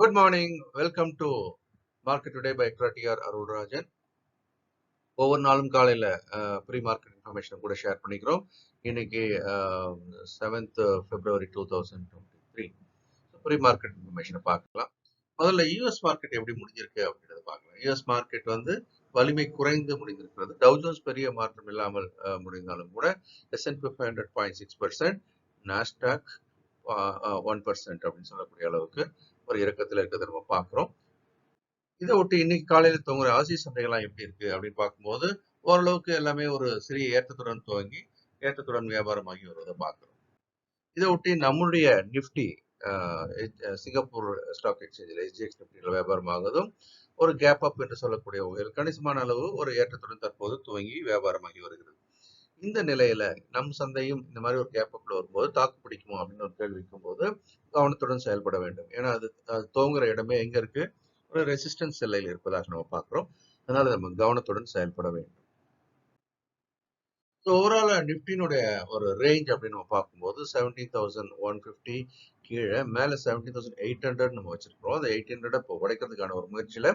Good morning. Welcome to Market Today by ECTRA Arulrajhan. ஒவ்வொரு நாளும் காலையில் ப்ரீ மார்க்கெட் இன்ஃபர்மேஷன் கூட ஷேர் பண்ணிக்கிறோம். இன்னைக்கு 7th February 2023 ப்ரீ மார்க்கெட் இன்ஃபர்மேஷனை பார்க்கலாம். முதல்ல யூஎஸ் மார்க்கெட் எப்படி முடிஞ்சிருக்கு அப்படின்றத பார்க்கலாம். யூஎஸ் மார்க்கெட் வந்து வலிமை குறைந்து முடிந்திருக்கிறது. டவ் ஜோன்ஸ் பெரிய மாற்றம் இல்லாமல் முடிந்தாலும் கூட S&P 500 0.6%, நாஸ்டாக் 1% அப்படின்னு சொல்லக்கூடிய அளவுக்கு ஒரு இறக்கத்தில் இருக்கிறத நம்ம பார்க்குறோம். இதை ஒட்டி இன்னைக்கு காலையில் தூங்குற ஆசிய சந்தைகள்லாம் எப்படி இருக்கு அப்படின்னு பார்க்கும்போது ஓரளவுக்கு எல்லாமே ஒரு சிறிய ஏற்றத்துடன் துவங்கி ஏற்றத்துடன் வியாபாரமாகி வருவதை பார்க்குறோம். இதை ஒட்டி நம்முடைய நிஃப்டி சிங்கப்பூர் ஸ்டாக் எக்ஸ்சேஞ்சில் SGX நிஃப்டியில் வியாபாரமாகுதும் ஒரு கேப் அப் என்று சொல்லக்கூடிய வகையில் கணிசமான அளவு ஒரு ஏற்றத்துடன் தற்போது துவங்கி வியாபாரமாகி வருகிறது. இந்த நிலையில நம் சந்தையும் இந்த மாதிரி ஒரு கேப் அப்ல வரும்போது தாக்கு பிடிக்குமோ அப்படின்னு ஒரு கேள்வி வைக்கும் போது கவனத்துடன் செயல்பட வேண்டும். ஏன்னா அது துவங்குற இடமே எங்க இருக்கு, ஒரு ரெசிஸ்டன்ஸ் எல்லையில் இருப்பதாக நம்ம பார்க்கிறோம். அதனால நம்ம கவனத்துடன் செயல்பட வேண்டும். ஸோ ஓவரால் நிஃப்டினுடைய ஒரு ரேஞ்ச் அப்படின்னு நம்ம பார்க்கும்போது 17,150 கீழே மேலே 17,800 நம்ம வச்சிருக்கிறோம். அந்த 800 இப்போ உடைக்கிறதுக்கான ஒரு முயற்சியில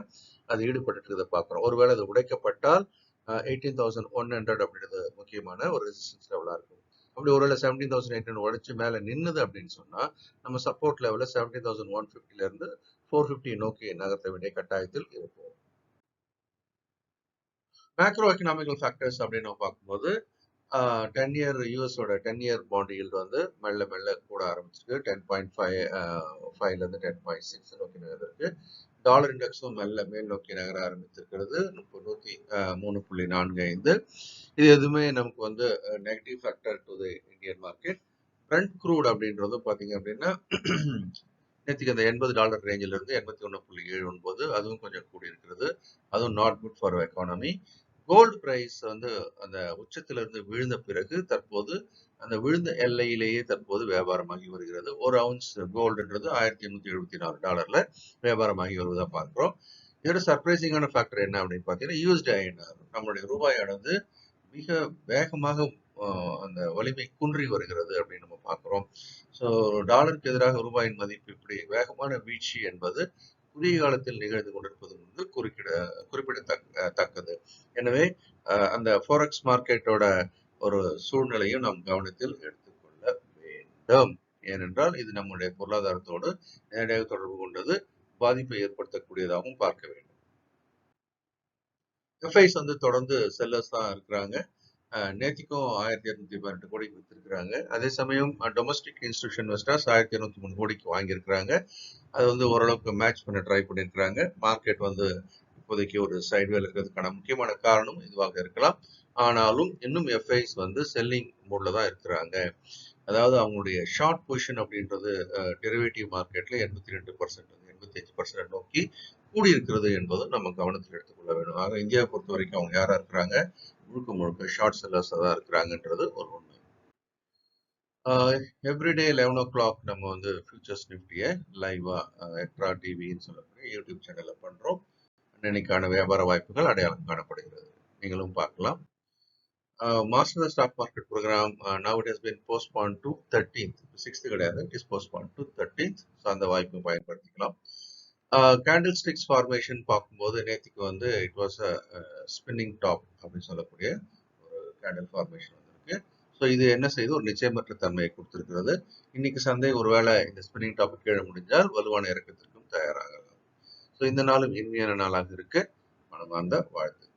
அது ஈடுபட்டு இருக்கிறத பார்க்குறோம். ஒருவேளை அது உடைக்கப்பட்டால் 18,100 அப்படின்றது முக்கியமான ஒரு ரெசிஸ்டன்ஸ் லெவலாக இருக்கும். அப்படி ஒருவேளை 17,800 உடைச்சு மேலே நின்னுது அப்படின்னு சொன்னா நம்ம சப்போர்ட் லெவலில் 17,150ல இருந்து 450 நோக்கி நகர்த்த வேண்டிய கட்டாயத்தில் இருப்போம். மேக்ரோ எக்கனாமிக்கல் ஃபேக்டர்ஸ் அப்படின்னு நம்ம பார்க்கும்போது 10 இயர் யூஎஸோட 10 இயர் பாண்ட் ஈல்டு வந்து மெல்ல மெல்ல கூட ஆரம்பிச்சிருக்கு. 10.5லேருந்து 10.6 நோக்கி நகர்ந்திருக்கு. டாலர் இண்டெக்ஸும் மெல்ல மேல் நோக்கி நகர ஆரம்பித்திருக்கிறது. 303.45. இது எதுவுமே நமக்கு வந்து negative factor to the Indian market. Brent crude அப்படின்றது பார்த்தீங்க அப்படின்னா நேற்றுக்கு அந்த $80 ரேஞ்சில் இருந்து 81.79 அதுவும் கொஞ்சம் கூடி இருக்கிறது. அதுவும் not good for economy. Gold price வந்து அந்த உச்சத்திலிருந்து விழுந்த பிறகு தற்போது அந்த விழுந்த எல்லையிலேயே தற்போது வியாபாரமாகி வருகிறது. ஒரு அவுன்ஸ் கோல்டுன்றது $1,874 வியாபாரமாகி வருவதாக பார்க்கிறோம். இதோட சர்ப்ரைசிங்கான ஃபேக்டர் என்ன அப்படின்னு பார்த்தீங்கன்னா யூஎஸ்டி ஐஎன்ஆர் நம்மளுடைய ரூபாயானது மிக வேகமாக அந்த வலிமை குன்றி வருகிறது அப்படின்னு நம்ம பார்க்கிறோம். ஸோ டாலருக்கு எதிராக ரூபாயின் மதிப்பு இப்படி வேகமான வீழ்ச்சி என்பது குறுகிய காலத்தில் நிகழ்ந்து கொண்டிருப்பது வந்து குறிப்பிடத்தக்கது. எனவே அந்த ஃபாரெக்ஸ் மார்க்கெட்டோட ஒரு சூழ்நிலையும் நாம் கவனத்தில் எடுத்துக்கொள்ள வேண்டும். ஏனென்றால் இது நம்முடைய பொருளாதாரத்தோடு நேரடியாக தொடர்பு கொண்டது, பாதிப்பை ஏற்படுத்தக்கூடியதாகவும் பார்க்க வேண்டும். எஃப்ஐஸ் வந்து தொடர்ந்து செல்லர்ஸ் தான் இருக்கிறாங்க. நேத்திக்கும் 1,212 கோடிக்கு வித்திருக்கிறாங்க. அதே சமயம் டொமஸ்டிக் இன்ஸ்டிடியூஷன் இன்வெஸ்டர்ஸ் 1,203 கோடிக்கு வாங்கியிருக்கிறாங்க. அது வந்து ஓரளவுக்கு மேட்ச் பண்ண ட்ரை பண்ணியிருக்கிறாங்க. மார்க்கெட் வந்து இப்போதைக்கு ஒரு சைட்வேல இருக்கிறதுக்கான முக்கியமான காரணம் இதுவாக இருக்கலாம். ஆனாலும் இன்னும் எஃப்ஐஸ் வந்து செல்லிங் மோட்ல தான் இருக்கிறாங்க. அதாவது அவங்களுடைய ஷார்ட் பொசிஷன் அப்படின்றது டெரிவேட்டிவ் மார்க்கெட்ல 82% 85% நோக்கி கூடியிருக்கிறது என்பதும் நம்ம கவனத்தில் எடுத்துக்கொள்ள வேண்டும். ஆக இந்தியாவை பொறுத்த வரைக்கும் அவங்க யாரா இருக்கிறாங்க, முழுக்க முழுக்க ஷார்ட் செல்லர்ஸ் தான் இருக்கிறாங்கன்றது ஒரு உண்மை. எவ்ரிடே 11 o'clock நம்ம வந்து ஃபியூச்சர்ஸ் நிஃப்டியை லைவா எக்ட்ரா டிவின்னு சொல்லக்கூடிய யூடியூப் சேனல்ல பண்றோம். இன்னைக்கான வியாபார வாய்ப்புகள் அடையாளம் காணப்படுகிறது. நீங்களும் பார்க்கலாம். Master the Stock Market program now it has been postponed to 13th. 6th கிடையாது, it is postponed to 13th. So அந்த வாய்ப்பை பயன்படுத்திக்கலாம். கேண்டில் ஸ்டிக்ஸ் ஃபார்மேஷன் பார்க்கும்போது நேற்றுக்கு வந்து it was a spinning top அப்படின்னு சொல்லக்கூடிய ஒரு கேண்டில் ஃபார்மேஷன் வந்திருக்கு. ஸோ இது என்ன செய்து ஒரு நிச்சயமற்ற தன்மையை கொடுத்திருக்கிறது. இன்னைக்கு சந்தை ஒருவேளை இந்த ஸ்பின்னிங் டாப் கீழே முடிஞ்சால் வலுவான இறக்கத்திற்கும் தயாராகலாம். ஸோ இந்த நாளும் இனிமையான நாளாக இருக்கு. மனமார்ந்த வாழ்த்து.